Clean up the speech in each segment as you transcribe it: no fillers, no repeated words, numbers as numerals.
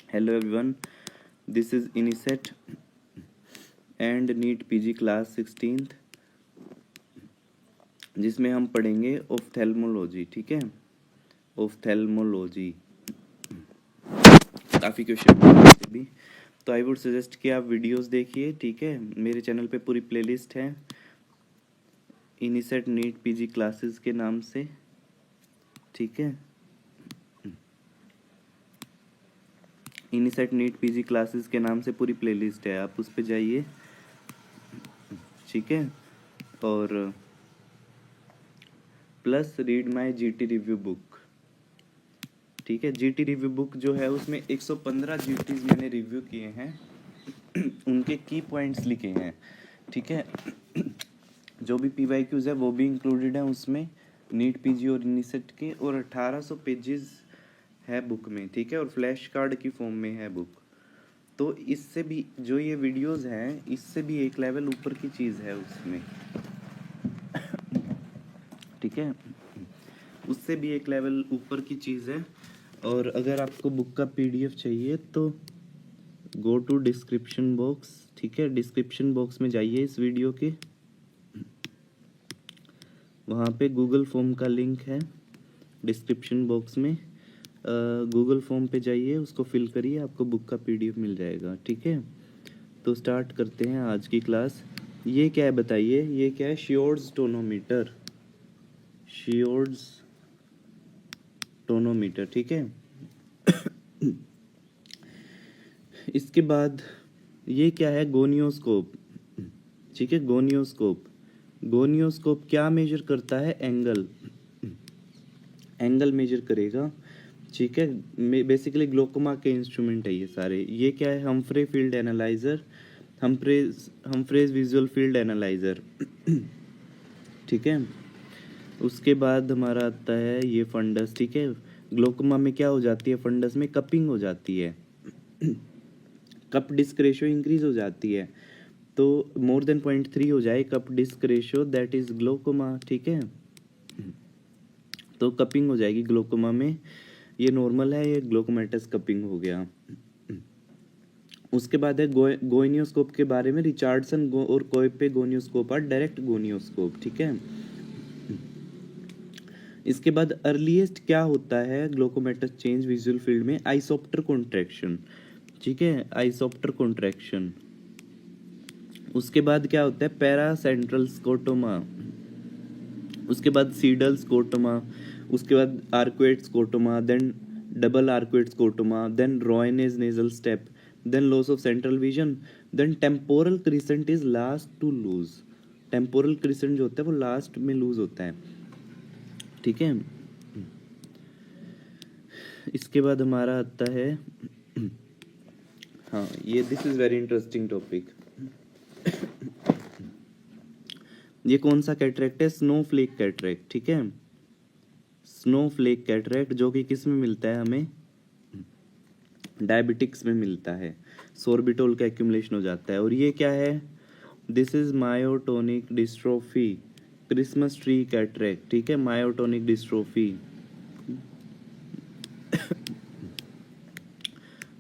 Hello everyone, this is Iniset and NEET PG class 16th जिसमें हम पढ़ेंगे ophthalmology. ठीक है, ऑफ्थेल्मोलॉजी काफ़ी क्वेश्चन भी, तो आई वुड सजेस्ट कि आप वीडियोस देखिए। ठीक है, मेरे चैनल पे पूरी प्लेलिस्ट है इनिसेट नीट पीजी क्लासेस के नाम से। ठीक है, इनिसेट नीट पीजी क्लासेस के नाम से पूरी प्लेलिस्ट है, आप उस पर जाइए। ठीक है, और plus read my GT review book. ठीक है, जीटी रिव्यू बुक जो है उसमें 115 जीटीज मैंने रिव्यू किए हैं उनके की पॉइंट्स लिखे हैं। ठीक है, जो भी पीवाईक्यूज है वो भी इंक्लूडेड है उसमें, नीट पीजी और इनिसेट के, और 1800 पेजेस है बुक में। ठीक है, और फ्लैश कार्ड की फॉर्म में है बुक। तो इससे भी जो ये वीडियोस हैं इससे भी एक लेवल ऊपर की चीज़ है उसमें। ठीक है, उससे भी एक लेवल ऊपर की चीज़ है। और अगर आपको बुक का पीडीएफ चाहिए तो गो टू डिस्क्रिप्शन बॉक्स। ठीक है, डिस्क्रिप्शन बॉक्स में जाइए इस वीडियो के, वहाँ पे गूगल फॉर्म का लिंक है डिस्क्रिप्शन बॉक्स में। गूगल फॉर्म पे जाइए, उसको फिल करिए, आपको बुक का पीडीएफ मिल जाएगा। ठीक है, तो स्टार्ट करते हैं आज की क्लास। ये क्या है बताइए, ये क्या है? श्योर्ड्स टोनोमीटर, श्योर्ड्स टोनोमीटर। ठीक है, इसके बाद ये क्या है? गोनियोस्कोप। ठीक है, गोनियोस्कोप। गोनियोस्कोप क्या मेजर करता है? एंगल, एंगल मेजर करेगा। ठीक है, बेसिकली ग्लोकोमा के इंस्ट्रूमेंट है ये सारे। ये क्या है? Humphrey field analyser, Humphrey's visual field analyser. ठीक है, उसके बाद हमारा आता है ये फंडस। ठीक है, ग्लोकोमा में क्या हो जाती है? फंडस में कपिंग हो जाती है, कप डिस्क रेशो इंक्रीज हो जाती है, तो मोर देन 0.3 हो जाए cup disc ratio, that is glaucoma. ठीक है, तो कपिंग हो जाएगी ग्लोकोमा में। ये नॉर्मल है, ये ग्लोकोमेटस कपिंग हो गया। उसके बाद है गोनियोस्कोप के बारे में। रिचार्डसन और कोएपे गोनियोस्कोप आर डायरेक्ट गोनियोस्कोप। ठीक है, इसके बाद अर्लीस्ट क्या होता है ग्लोकोमेटस चेंज विजुअल फील्ड में? Isopter contraction. ठीक है, आइसोप्टर कॉन्ट्रैक्शन। उसके बाद क्या होता है? Paracentral scotoma. उसके बाद सीडल स्कोटोमा, उसके बाद arcuate scotoma, then double arcuate scotoma, then Ronne's nasal step, then loss of central vision, then temporal crescent is last to lose. Temporal crescent जो होता है वो लास्ट में लूज होता है। ठीक है, इसके बाद हमारा आता है हाँ, ये this is very interesting topic. ये कौन सा कैटरेक्ट है? Snowflake cataract. ठीक है, स्नोफ्लेक कैटरेक्ट, जो कि किस में मिलता है? हमें डायबिटिक्स में मिलता है, सोर्बिटोल का एक्यूमुलेशन हो जाता है। और ये क्या है? This is myotonic dystrophy, Christmas tree cataract. ठीक है, मायोटोनिक डिस्ट्रोफी।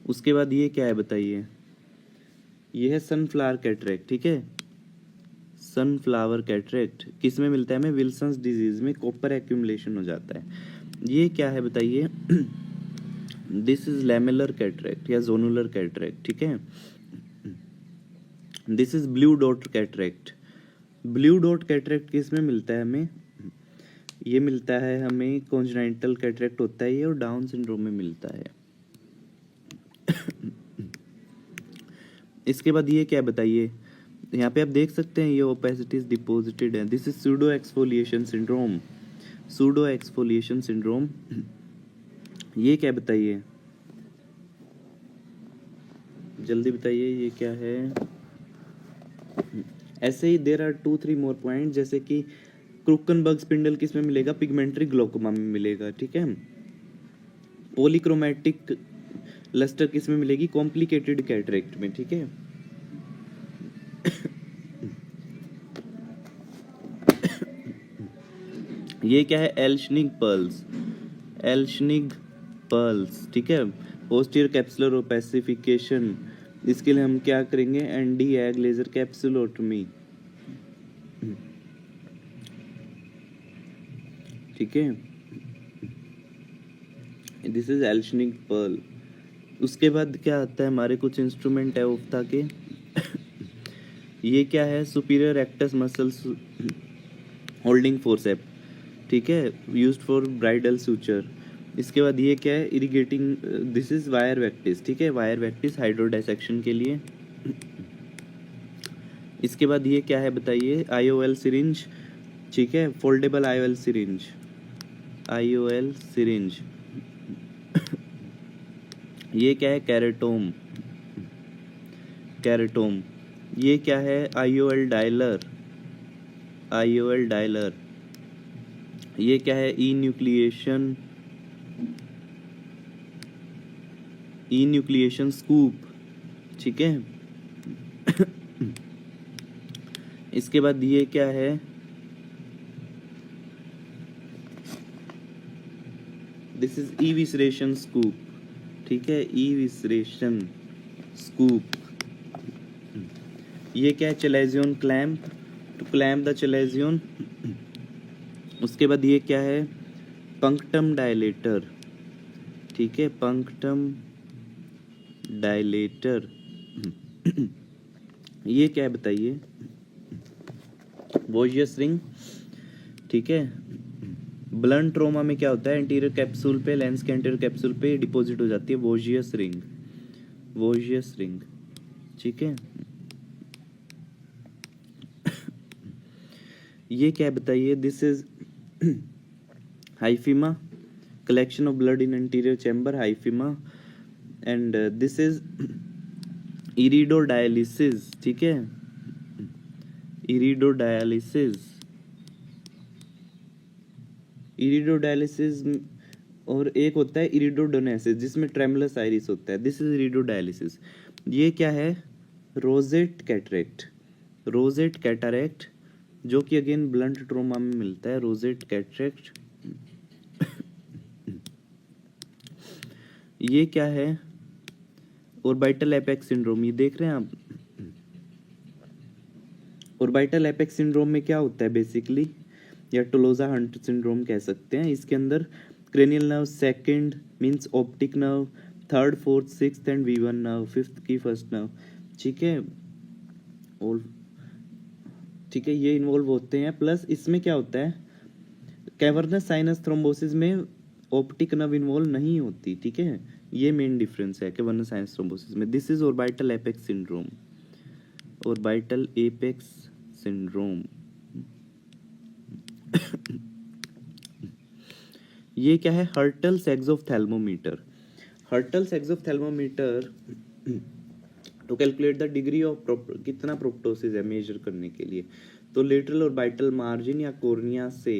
उसके बाद ये क्या है बताइए? ये है सनफ्लावर कैटरेक्ट। ठीक है, सनफ्लावर कैटरेक्ट किस में मिलता है? हमें विल्सन्स डिजीज में कॉपर एक्यूमुलेशन हो जाता है। ये क्या है बताइए? दिस इज लैमेलर कैटरेक्ट या जोनुलर कैटरेक्ट। ठीक है, this is blue dot cataract. Blue dot cataract किस में मिलता है हमें? ये मिलता है हमें कॉन्जेनिटल कैटरेक्ट होता है ये, और डाउन सिंड्रोम में मिलता है। इसके बाद ये क्या बताइए? यहाँ पे आप देख सकते हैं ये ओपेसिटीज डिपॉजिटेड है। This is pseudo exfoliation syndrome, pseudo exfoliation syndrome. ये क्या बताइए? जल्दी बताइए, ये क्या है? ऐसे ही देर आर 2-3 मोर पॉइंट, जैसे कि क्रूकनबर्ग स्पिंडल किस में मिलेगा? पिगमेंटरी ग्लोकोमा में मिलेगा। ठीक है, पॉलीक्रोमैटिक लस्टर किस में मिलेगी? कॉम्प्लिकेटेड कैटरेक्ट में। ठीक है, ये क्या है? एल्शनिग पर्ल्स, एल्शनिग पर्ल्स। ठीक है, पोस्टीरियर कैप्सुलर ओपेसिफिकेशन, इसके लिए हम क्या करेंगे, एनडी एग लेजर कैप्सुलोटमी, ठीक है। This is Elschnig pearl. उसके बाद क्या आता है, हमारे कुछ इंस्ट्रूमेंट है ओफ्था के। ये क्या है, superior rectus muscles holding forcep, ठीक है, यूज्ड फॉर ब्राइडल सूचर। इसके बाद ये क्या है, इरिगेटिंग, दिस इज वायर वैक्टिस, ठीक है, वायर वैक्टिस हाइड्रोडाइसेक्शन के लिए। इसके बाद ये क्या है बताइए, आईओएल सिरिंज, ठीक है, foldable IOL syringe, IOL syringe. ये क्या है, कैरेटोम, कैरेटोम। ये क्या है, आईओएल डायलर, आईओएल डायलर। ये क्या है, ई न्यूक्लिएशन, ई न्यूक्लिएशन स्कूप, ठीक है। इसके बाद ये क्या है, दिस इज ई विसरेशन स्कूप, ठीक है, ई विसरेशन स्कूप। ये क्या है, चलेजियन क्लैम्प, टू क्लैम्प द चलेजियन। उसके बाद ये क्या है, पंक्टम डायलेटर, ठीक है, पंक्टम डायलेटर। ये क्या है बताइए, वोजियस रिंग, ठीक है। ब्लंट ट्रोमा में क्या होता है, एंटीरियर कैप्सूल पे, लेंस के एंटीरियर कैप्सूल पे डिपॉजिट हो जाती है वोजियस रिंग, वोजियस रिंग, ठीक है। ये क्या है बताइए, this is hyphema, collection of blood in anterior chamber, hyphema. And this is iridodialysis, ठीक है, इरिडोडायलिसिस, इरिडोडायलिसिस। और एक होता है इरिडोडोनेसिस जिसमें ट्रेमुलस आइरिस होता है, दिस इज इरिडोडायलिसिस। ये क्या है, रोजेट कैटरेक्ट, रोजेट कैटरेक्ट, जो कि अगेन ब्लंट ट्रोमा में मिलता है, रोजेट कैटरेक्ट। ये क्या है, ऑर्बिटल एपेक्स सिंड्रोम, ये देख रहे हैं आप। ऑर्बिटल एपेक्स सिंड्रोम में क्या होता है बेसिकली, या टोलोजा हंट सिंड्रोम कह सकते हैं। इसके अंदर cranial nerve second means optic nerve, third fourth sixth and V1 nerve, fifth की फर्स्ट नर्व, ठीक है, और ठीक है, ये इन्वॉल्व होते हैं। प्लस इसमें क्या होता है, कैवर्नस साइनस थ्रोम्बोसिस में ऑप्टिक नर्व इन्वॉल्व नहीं होती, ठीक है, ये मेन डिफरेंस है कैवर्नस साइनस थ्रोम्बोसिस में। This is orbital apex syndrome, orbital apex syndrome. ये क्या है, Hertel's exophthalmometer, Hertel's exophthalmometer to calculate the degree of कितना प्रोप्टोसिस है मेजर करने के लिए। तो लेटरल और बाइटल मार्जिन या कोर्निया से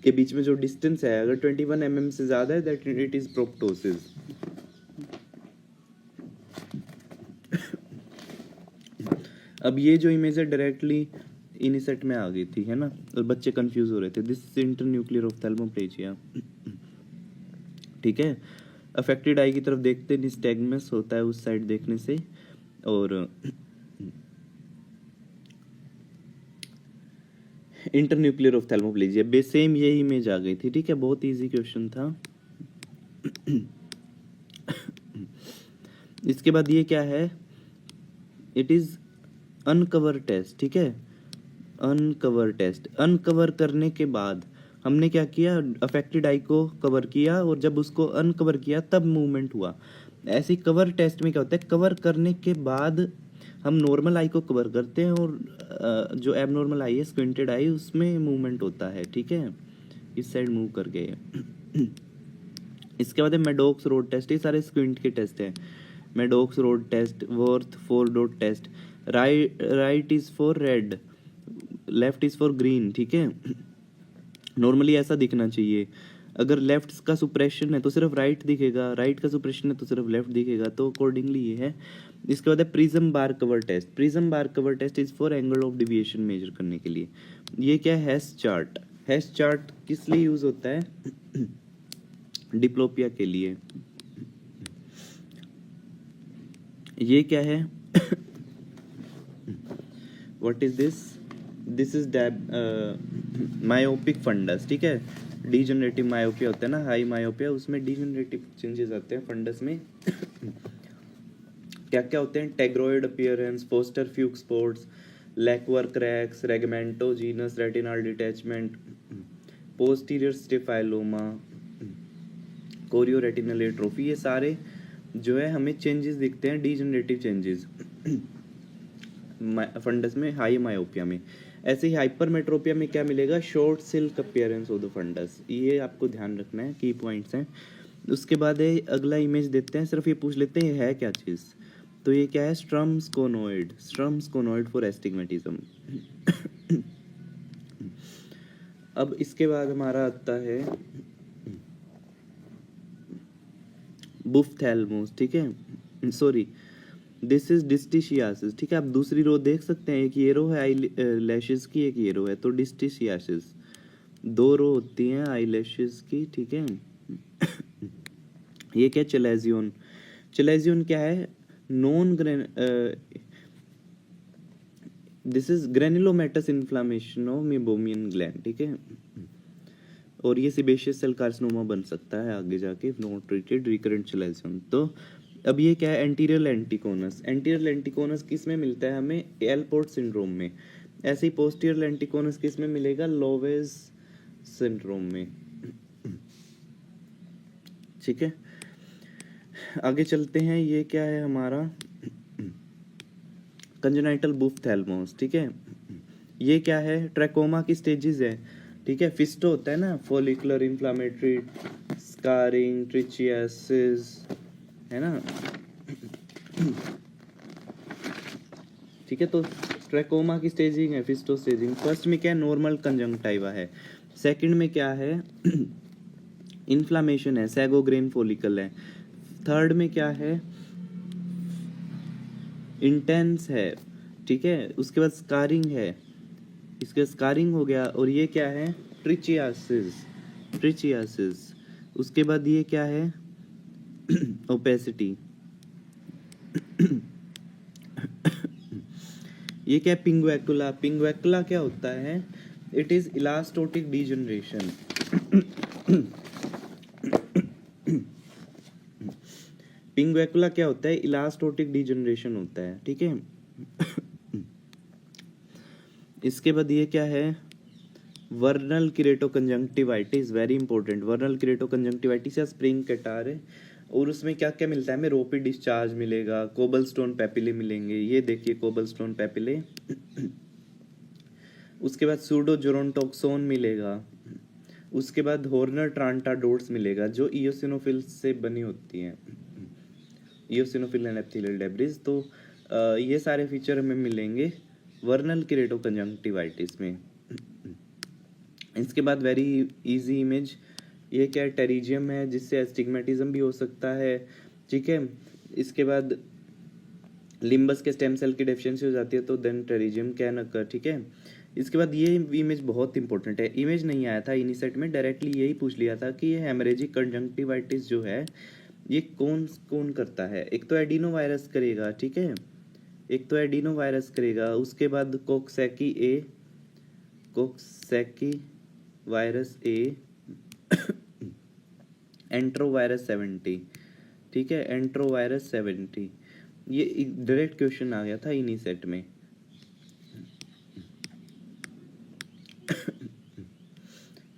के बीच में जो डिस्टेंस है, अगर 21 mm से ज्यादा है दैट इट इज प्रोप्टोसिस। अब ये जो इमेज है डायरेक्टली इनिसेट में आ गई थी, है ना, और बच्चे कंफ्यूज हो रहे थे। दिस इज इंटरन्यूक्लियर ऑफ्थेल्मोप्लेजिया, ठीक है। अफेक्टेड आई की तरफ देखते निस्टैग्मस होता है उस साइड देखने से, और इंटरन्यूक्लियर ऑफ्थेल्मोप्लेजिया बे सेम यही इमेज आ गई थी, ठीक है, बहुत इजी क्वेश्चन था। इसके बाद ये क्या है, इट इज अनकवर टेस्ट, ठीक है, अनकवर टेस्ट। अनकवर करने के बाद हमने क्या किया, अफेक्टेड आई को कवर किया, और जब उसको अनकवर किया तब मूवमेंट हुआ। ऐसे कवर टेस्ट में क्या होता है, कवर करने के बाद हम नॉर्मल आई को कवर करते हैं, और जो एबनॉर्मल आई है, स्क्विंटेड आई, उसमें मूवमेंट होता है, ठीक है, इस साइड मूव कर गए। इसके बाद है मेडोक्स रोड टेस्ट, ये सारे स्क्विंट के टेस्ट हैं। Maddox rod test, Worth 4 dot test, right is for red, left is for green, ठीक है। नॉर्मली ऐसा दिखना चाहिए, अगर लेफ्ट का सुप्रेशन है तो सिर्फ राइट दिखेगा, राइट का सुप्रेशन है तो सिर्फ लेफ्ट दिखेगा, तो अकॉर्डिंगली ये है। इसके बाद है prism bar cover test, prism bar cover test is for angle of deviation measure करने के लिए। ये क्या है, हेस चार्ट, हेस चार्ट किस लिए यूज होता है, डिप्लोपिया के लिए, ये क्या है? What is this? This is myopic fundus, ठीक है। डीजनरेटिव मायोपिया होता है ना, हाई मायोपिया, उसमें डीजनरेटिव चेंजेस आते हैं फंडस में। क्या क्या होते हैं? Tigroid appearance, Foster Fuchs spots, lacquer cracks, rhegmatogenous retinal detachment, posterior staphyloma, chorioretinal atrophy, ये सारे जो है हमें चेंजेस दिखते हैं, डीजनरेटिव चेंजेस फंडस में, हाई मायोपिया में। ऐसे ही हाइपरमेट्रोपिया में क्या मिलेगा? Shot silk appearance of the fundus. ये आपको ध्यान रखना है, की पॉइंट्स हैं। उसके बाद है अगला इमेज देते हैं, सिर्फ ये पूछ लेते हैं ये है क्या चीज़। तो ये क्या है? स्ट्रम्स कोनोइड, स्ट्रम्स कोनोइड फॉर एस्टिग्मेटिज्म। अब इसके बाद हमारा आता है बुफ्थैल्मोस, ठीक है, सॉरी, दिस इज डिस्टिशियासिस, ठीक है। आप दूसरी रो देख सकते हैं, एक ये रो है आई लैशेस की, एक ये रो है, तो डिस्टिशियासिस, दो रो होती हैं आई लैशेस की, ठीक है। ये क्या? चलेजियन, चलेजियन क्या है? Non this is granulomatous inflammation of Meibomian gland, ठीक है। और ये सिबेशियस सेल कार्सिनोमा बन सकता है आगे जाके नॉट ट्रीटेड रिकरेंट चलेजियन। तो अब ये क्या है? एंटीरियर लेंटिकोनस, एंटीरियर लेंटिकोनस किस में मिलता है? हमें एलपोर्ट सिंड्रोम में। ऐसे ही पोस्टीरियर लेंटिकोनस किस में मिलेगा? लोवेज सिंड्रोम में, ठीक है। आगे चलते हैं, ये क्या है हमारा? कंजेनाइटल बुफ्थैल्मोस, ठीक है। ये क्या है? ट्रैकोमा की स्टेजेस है, ठीक है। फिस्टो होता है ना, फॉलिकुलर इन्फ्लामेटरी, स्कारिंग, ट्रिचियासिस, है ना, ठीक है। तो ट्रैकोमा की स्टेजिंग है, फिस्टो स्टेजिंग। फर्स्ट में क्या है? नॉर्मल कंजंक्टिवा है। सेकंड में क्या है? इन्फ्लामेशन है, सैगोग्रेन फॉलिकल है। थर्ड में क्या है? इंटेंस है, ठीक है। उसके बाद स्कारिंग है, इसका स्कारिंग हो गया। और ये क्या है? ट्रिचियासिस, ट्रिचियासिस। उसके बाद ये क्या है? ओपेसिटी। ये क्या है? पिंगुएकुला, पिंगुएकुला क्या होता है? It is elastotic degeneration. Pinguecula क्या होता है? इलास्टोटिक डीजनरेशन होता है, ठीक है। इसके बाद ये क्या है? वर्नल किरेटोकंजंक्टिवाइटिस, वेरी इंपॉर्टेंट। वर्नल किरेटोकंजंक्टिवाइटिस या स्प्रिंग कैटार है। और उसमें क्या क्या मिलता है हमें? रोपी डिस्चार्ज मिलेगा, कोबलस्टोन पैपिले मिलेंगे, ये देखिए कोबलस्टोन पैपिले। उसके बाद सूडोजोरोंटोक्सोन मिलेगा। उसके बाद हॉर्नर ट्रांटाडोट्स मिलेगा, जो इयोसिनोफिल से बनी होती हैं, इयोसिनोफिल एंड एप्थिलियल डेब्रिस। तो ये सारे फीचर हमें मिलेंगे वर्नल किरेटोकंजंक्टिवाइटिस में। इसके बाद वेरी इजी इमेज, ये क्या है? टेरिजियम है, जिससे एस्टिग्मेटिज्म भी हो सकता है, ठीक है। इसके बाद लिम्बस के स्टेम सेल की डेफिशिएंसी हो जाती है, तो देन टेरिजियम कैन अकर, ठीक है। इसके बाद ये इमेज बहुत इंपॉर्टेंट है, इमेज नहीं आया था इनिसेट में, डायरेक्टली यही पूछ लिया था कि ये हेमरेजिक कंजंक्टिवाइटिस जो है ये कौन कौन करता है। एक तो एडिनो वायरस करेगा, ठीक है, एक तो एडिनो वायरस करेगा। उसके बाद कोक्सैकी ए, कोक्सैकी वायरस ए, एंट्रोवायरस 70, ठीक है, एंट्रोवायरस 70। ये डायरेक्ट क्वेश्चन आ गया था इन्हीं सेट में।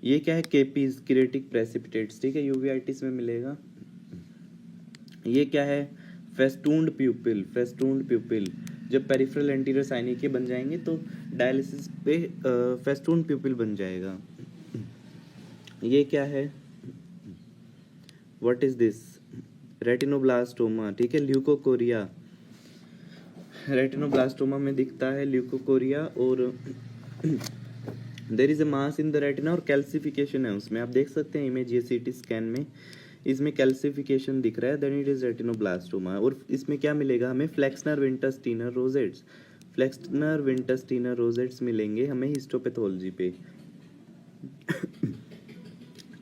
ये क्या है? केपीज, किरेटिक प्रेसिपिटेट्स, ठीक है, यूवीआईटिस में मिलेगा। ये क्या है? फेस्टून्ड प्यूपिल, फेस्टून्ड प्यूपिल। जब पेरिफेरल एंटीरियर साइनिक के बन जाएंगे तो डायलिसिस पे फेस्टून्ड प्यूपिल बन जाएगा। ये क्या है? What is this? रेटिनोब्लास्टोमा, ठीक है, ल्यूकोकोरिया, रेटिनोब्लास्टोमा में दिखता है ल्यूकोकोरिया। और there is a mass in the retina, और कैल्सिफिकेशन है उसमें, आप देख सकते हैं इमेज ये सीटी स्कैन में, इसमें कैल्सिफिकेशन दिख रहा है, देन इट इज रेटिनोब्लास्टोमा। और इसमें क्या मिलेगा हमें? फ्लेक्सनर विंटरस्टीनर रोजेट्स, फ्लेक्सनर विंटरस्टीनर रोजेट्स मिलेंगे हमें हिस्टोपैथोलॉजी पे।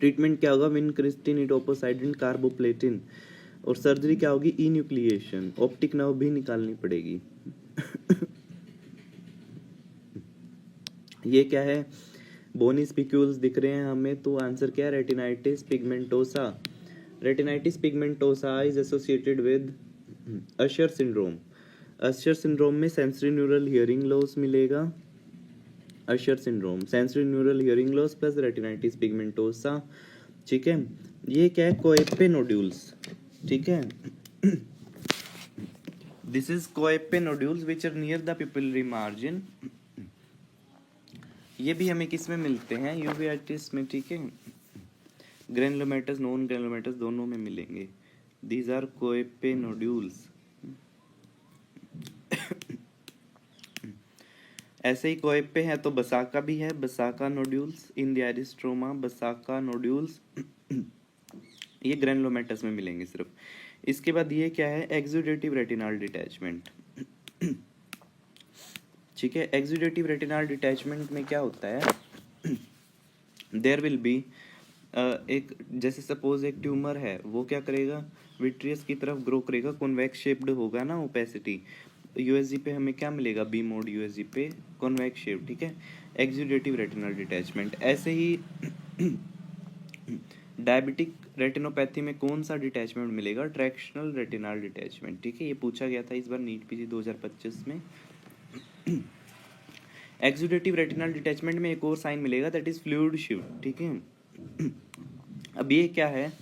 ट्रीटमेंट क्या होगा? विनक्रिस्टिन, इटोपोसाइडिन, कार्बोप्लेटिन। और सर्जरी क्या होगी, इन्यूक्लिएशन, ऑप्टिक नर्व भी निकालनी पड़ेगी। ये क्या है, बोनी स्पिक्यूल्स दिख रहे हैं हमें, तो आंसर क्या है, retinitis pigmentosa. Retinitis pigmentosa is associated with Usher syndrome. Usher syndrome में सेंसरी न्यूरल हियरिंग लॉस मिलेगा। Usher syndrome, sensory neural hearing loss plus retinitis pigmentosa. ठीक है, ये क्या है, कोएपे नोड्यूल्स। ठीक है, this is Koeppe nodules which are near the pupillary margin. ये भी हमें किस में मिलते हैं, यूवेटिस में। ठीक है, ग्रेनुलोमेटस, नॉन ग्रेनुलोमेटस दोनों में मिलेंगे। These are Koeppe nodules. ऐसे ही कोएपे है तो बसाका भी है, Busacca nodules in the iris stroma, Busacca nodules ये ग्रेनुलोमेटस में मिलेंगे सिर्फ। इसके बाद ये क्या है, एक्सुडेटिव रेटिनल डिटैचमेंट। ठीक है, एक्सुडेटिव रेटिनल डिटैचमेंट में क्या होता है, देयर विल बी एक, जैसे सपोज एक ट्यूमर है, वो क्या करेगा, विट्रियस की तरफ ग्रो करेगा, कॉन्वेक्स शेप्ड होगा ना ओपेसिटी। यूएसजी पे हमें क्या मिलेगा, बी मोड यूएसजी पे कॉन्वेक्स शेप। ठीक है, एक्सुडेटिव रेटिनल डिटैचमेंट। ऐसे ही डायबिटिक रेटिनोपैथी में कौन सा डिटैचमेंट मिलेगा, ट्रैक्शनल रेटिनल डिटैचमेंट। ठीक है, ये पूछा गया था इस बार नीट पीजी 2025 में। एक्सुडेटिव रेटिनल डिटैचमेंट में एक और साइन मिलेगा, दैट इज फ्लूइड शिफ्ट। ठीक है, अब ये क्या है,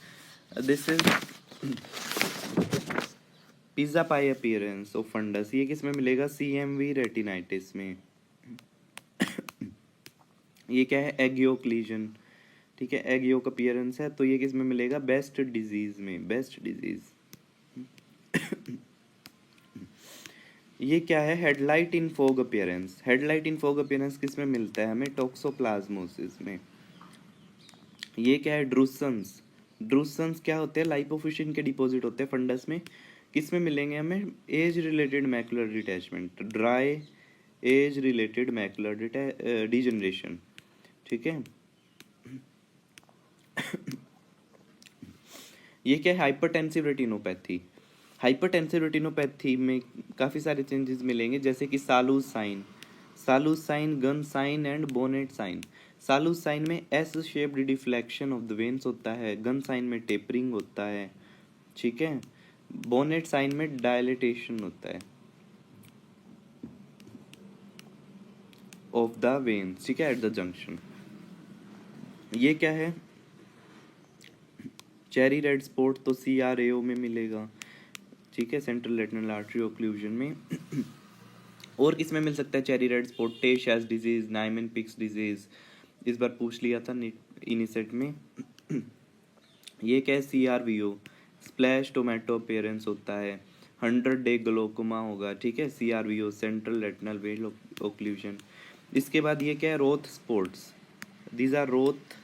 this is pizza pie appearance of fundus. ये किस में मिलेगा, सीएमवी रेटिनाइटिस में। ये क्या है, एग योक लीजन। ठीक है, एग योक अपीयरेंस है, तो ये किस में मिलेगा, बेस्ट डिजीज में, बेस्ट डिजीज। ये क्या है, हेडलाइट इन फॉग अपीयरेंस। हेडलाइट इन फॉग अपीयरेंस किस में मिलता है हमें, टॉक्सोप्लाज्मोसिस में। ये क्या है, ड्रूसन्स। ड्रूसन्स क्या होते हैं, लाइपोफिशिन के डिपॉजिट होते हैं फंडस में। किस में मिलेंगे हमें, age related macular detachment, dry age related macular degeneration. ठीक है, ये क्या है, हाइपरटेंसिव रेटिनोपैथी। हाइपरटेंसिव रेटिनोपैथी में काफ़ी सारे चेंजेस मिलेंगे, जैसे कि Salus sign, Salus sign, gun sign and bonnet sign. Salus sign में S shaped deflection of the veins होता है, गन साइन में टेपरिंग होता है। ठीक है, बोनेट साइन में डायलेटेशन होता है ऑफ द वेन्स। ठीक है, एट द जंक्शन। ये क्या है, चेरी रेड स्पॉट, तो CRAO में मिलेगा। ठीक है, सेंट्रल रेटिनल आर्टरी ओक्लूजन में। और किस में मिल सकता है चेरी रेड स्पॉट, टे शैस डिजीज, नाइमन पिक्स डिजीज, इस बार पूछ लिया था इनिसेट में। ये क्या है, CRVO, स्प्लैश टोमेटो अपीयरेंस होता है। 100 डे ग्लोकोमा होगा। ठीक है, CRVO, central retinal vein occlusion. इसके बाद ये क्या है, Roth spots, these are Roth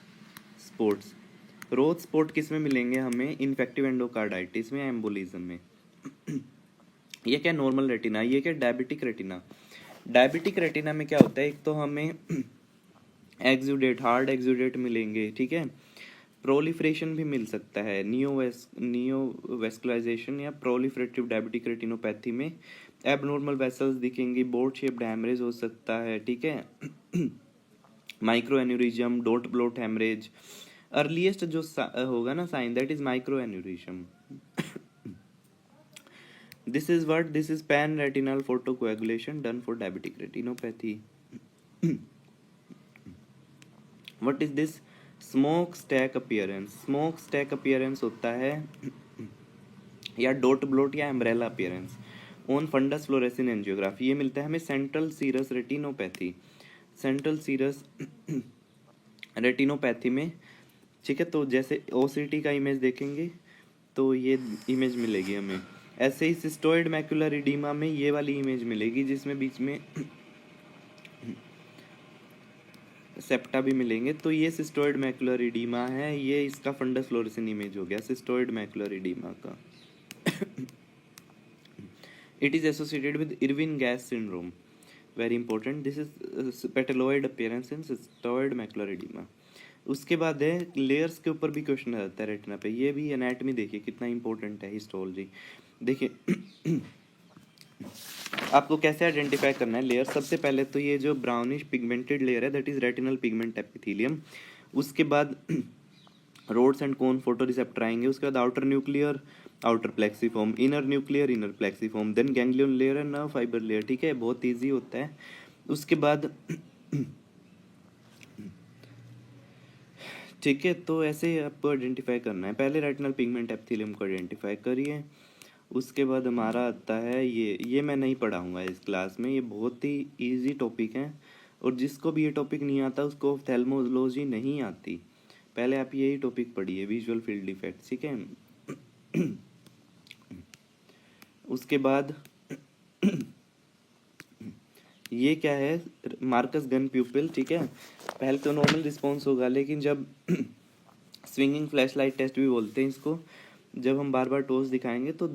spots. Roth spot किस में मिलेंगे हमें, इन्फेक्टिव एंडोकार्डाइटिस में, एम्बोलिज्म में। ये क्या, नॉर्मल रेटिना। ये क्या, डायबिटिक रेटिना। डायबिटिक रेटिना में क्या होता है, एक तो हमें एक्सुडेट, हार्ड एक्सुडेट मिलेंगे। ठीक है, प्रोलिफरेशन भी मिल सकता है, नियोवेस्कुलाइजेशन या प्रोलिफरेटिव डायबिटिक रेटिनोपैथी में एबनॉर्मल वेसल्स दिखेंगी, बोर्ड शेप्ड हैमरेज हो सकता है। ठीक है, micro aneurysm, dot blot haemorrhage. Earliest जो होगा ना sign, that is micro aneurysm. This is what, this is pan retinal photocoagulation done for diabetic retinopathy. What is this, smoke stack appearance। smoke stack appearance होता है या dot blot या umbrella appearance on fundus fluorescein angiography. ये मिलता है हमें central serous retinopathy, central serous retinopathy में। ठीक है, तो जैसे OCT का इमेज देखेंगे तो ये इमेज मिलेगी हमें। ऐसे ही सिस्टोइड मैकुलर इडीमा में ये वाली इमेज मिलेगी, जिसमें बीच में सेप्टा भी मिलेंगे। तो ये सिस्टोइड मैकुलर इडीमा है, ये इसका फंडस फ्लोरेसेंट इमेज हो गया सिस्टोइड मैकुलर इडीमा का। It is associated with Irvine Gass syndrome, very important. This is petaloid appearance in cystoid macular oedema. उसके बाद है लेयर्स के ऊपर भी क्वेश्चन आता है रेटिना पे, ये भी एनाटॉमी देखिए कितना इंपॉर्टेंट है, हिस्टोलॉजी देखिए। आपको कैसे आइडेंटिफाई करना है लेयर, सबसे पहले तो ये जो ब्राउनिश पिगमेंटेड लेयर है that is retinal pigment epithelium. उसके बाद rods and cone photo receptor आएंगे। उसके बाद outer nuclear, outer plexiform, inner nuclear, inner plexiform, then ganglion layer and nerve fibre layer. ठीक है, बहुत ईजी होता है। उसके बाद ठीक है, तो ऐसे आपको आइडेंटिफाई करना है। पहले रेटिनल पिगमेंट एपिथेलियम को आइडेंटिफाई करिए। उसके बाद हमारा आता है ये मैं नहीं पढ़ाऊंगा इस क्लास में, ये बहुत ही इजी टॉपिक है और जिसको भी ये टॉपिक नहीं आता उसको ऑफ्थेल्मोलॉजी नहीं आती। पहले आप यही टॉपिक पढ़िए, विजुअल फील्ड डिफेक्ट। ठीक है। उसके बाद ये क्या है, मार्कस गन प्यूपिल। ठीक है, पहले तो नॉर्मल रिस्पॉन्स होगा, लेकिन जब स्विंगिंग फ्लैशलाइट टेस्ट भी बोलते हैं इसको, जब हम बार बार टॉर्च दिखाएंगे तो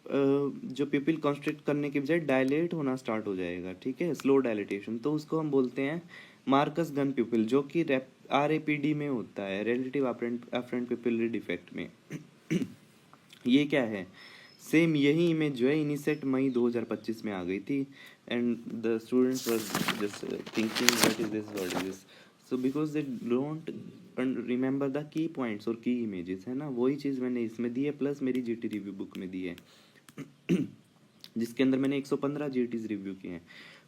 जो प्यूपिल कॉन्स्ट्रिक्ट करने के बजाय डायलेट होना स्टार्ट हो जाएगा। ठीक है, स्लो डायलेटेशन, तो उसको हम बोलते हैं मार्कस गन प्यूपिल, जो कि RAPD में होता है, रिलेटिव अफरेंट प्यूपिलरी डिफेक्ट में। ये क्या है, सेम यही इमेज जो है इनिसेट मई 2025 में आ गई थी and the students were just thinking what is this, what is this, so because they don't remember the key points और की इमेजेस, है ना। वही चीज़ मैंने इसमें दी है, प्लस मेरी GT रिव्यू बुक में दी है जिसके अंदर मैंने 115 GTs रिव्यू किए हैं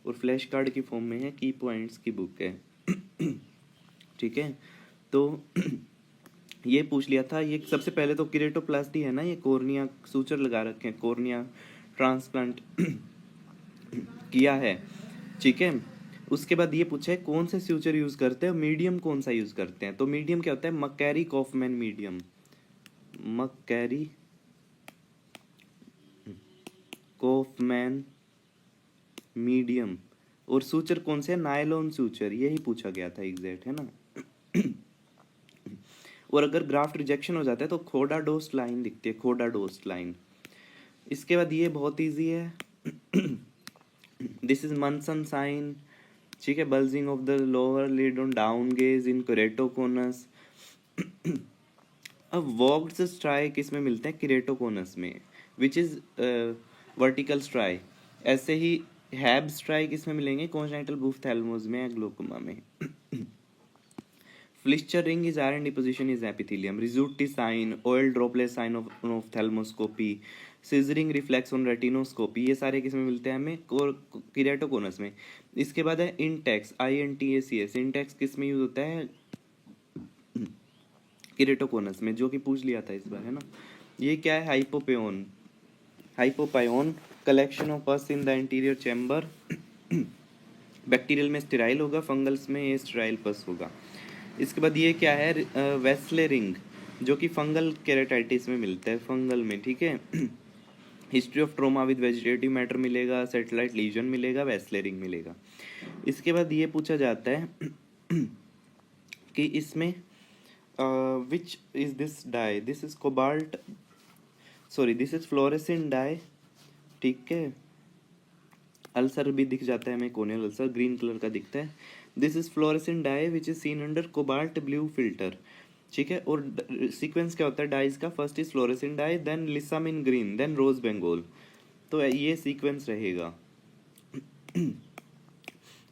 और फ्लैश कार्ड की फॉर्म में है, की पॉइंट्स की बुक है। ठीक है, तो ये पूछ लिया था। ये सबसे पहले तो किरेटोप्लास्टी है ना, ये कॉर्निया सूचर लगा रखे हैं, कॉर्निया ट्रांसप्लांट किया है। ठीक है, उसके बाद ये पूछा है कौन से सूचर यूज करते हैं, मीडियम कौन सा यूज करते हैं। तो मीडियम क्या होता है, मकैरी कॉफमैन मीडियम, मकैरी कॉफमैन मीडियम। और सूचर कौन से, नायलॉन सूचर, यही पूछा गया था एग्जैक्ट, है ना। और अगर ग्राफ्ट रिजेक्शन हो जाता है तो खोडा डोस्ट लाइन दिखती है, खोडा डोस्ट लाइन। इसके बाद ये बहुत इजी है, दिस इज मनसन साइन। ठीक है, bulging of the lower lid on down gaze in keratoconus. अब वॉक्ड स्ट्राई किस में मिलते हैं, केरेटोकोनस में, विच इज वर्टिकल स्ट्राई। ऐसे ही हैब स्ट्राई किस में मिलेंगे, कॉन्जेनिटल बुफ्थैल्मोस में, ग्लोकोमा में। Fletcher ring is iron deposition is epithelium. Risuti sign, oil droplet sign of ophthalmoscopy, scissoring reflex on retinoscopy, ये सारे किस में मिलते हैं हमें, केराटोकोनस में। इसके बाद है इंटेक्स, INTACS, इंटेक्स किस में यूज होता है, केराटोकोनस में, जो कि पूछ लिया था इस बार, है ना। ये क्या है, हाइपोपेओन, हाइपोपायोन collection of pus in the interior chamber. Bacterial में स्टेराइल होगा, फंगल्स में ये स्टेराइल पस होगा। इसके बाद ये क्या है, वेस्ले रिंग, जो कि फंगल केराटाइटिस में मिलता है, फंगल में। ठीक है, history of trauma with vegetative matter मिलेगा, सेटेलाइट लीजन मिलेगा, वेस्ले रिंग मिलेगा। इसके बाद ये पूछा जाता है कि इसमें which is this dye, this is cobalt, sorry this is fluorescent dye. ठीक है, अल्सर भी दिख जाता है हमें, कोनियल अल्सर ग्रीन कलर का दिखता है। This is fluorescent dye which is seen under cobalt blue filter. ठीक है, और सीक्वेंस क्या होता है डाइज का, first is fluorescent dye, then lissamine green, then rose bengal. तो ये सीक्वेंस रहेगा,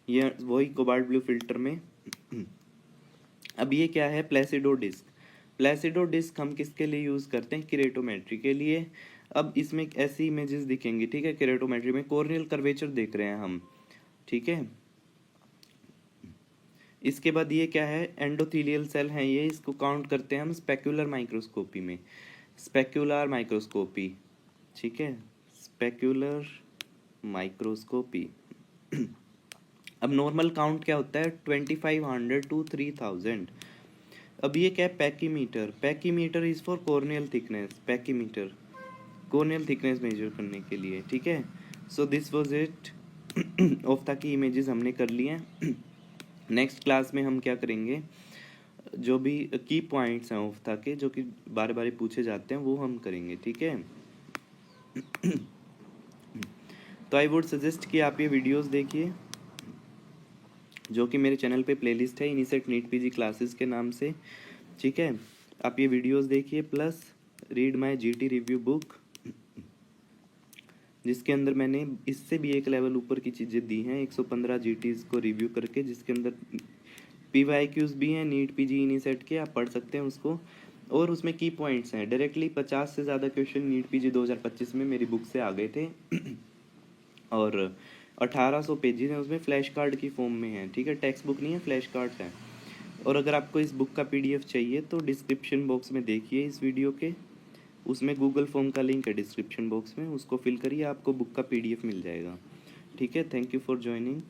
ये वही कोबाल्ट ब्लू फिल्टर में। अब ये क्या है, प्लेसिडो डिस्क। प्लेसिडो डिस्क हम किसके लिए यूज़ करते हैं, केरेटोमेट्री के लिए। अब इसमें ऐसी इमेजेस दिखेंगी, ठीक है, केरेटोमेट्री में कॉर्नियल कर्वेचर देख रहे हैं हम। ठीक है, इसके बाद ये क्या है, एंडोथीलियल सेल है ये, इसको काउंट करते हैं हम स्पेक्युलर माइक्रोस्कोपी में, स्पेक्युलर माइक्रोस्कोपी। ठीक है, स्पेक्युलर माइक्रोस्कोपी। अब नॉर्मल काउंट क्या होता है, 2500 to 3000। अब ये क्या है, pachymeter, pachymeter is for corneal thickness, pachymeter corneal thickness measure करने के लिए। ठीक है, so this was it. Ophtha की इमेजेस हमने कर ली हैं। नेक्स्ट क्लास में हम क्या करेंगे, जो भी की पॉइंट्स हैं ऑफ्था के, जो कि बार बार पूछे जाते हैं, वो हम करेंगे। ठीक है, तो आई वुड सजेस्ट कि आप ये वीडियोस देखिए जो कि मेरे चैनल पे प्लेलिस्ट है इनिसेट नीट पीजी क्लासेस के नाम से। ठीक है, आप ये वीडियोस देखिए, plus read my GT review book, जिसके अंदर मैंने इससे भी एक लेवल ऊपर की चीज़ें दी हैं 115 जीटीज को रिव्यू करके, जिसके अंदर पीवाईक्यूज भी हैं नीट पीजी इनिसेट के, आप पढ़ सकते हैं उसको। और उसमें की पॉइंट्स हैं, डायरेक्टली 50 से ज़्यादा क्वेश्चन नीट पीजी 2025 में मेरी बुक से आ गए थे और 1800 पेजेस हैं उसमें, फ्लैश कार्ड की फॉर्म में है। ठीक है, टेक्स्ट बुक नहीं है, फ्लैश कार्ड है। और अगर आपको इस बुक का पीडीएफ चाहिए तो डिस्क्रिप्शन बॉक्स में देखिए इस वीडियो के, उसमें गूगल फॉर्म का लिंक है डिस्क्रिप्शन बॉक्स में, उसको फिल करिए, आपको बुक का पीडीएफ मिल जाएगा। ठीक है, थैंक यू फॉर ज्वाइनिंग।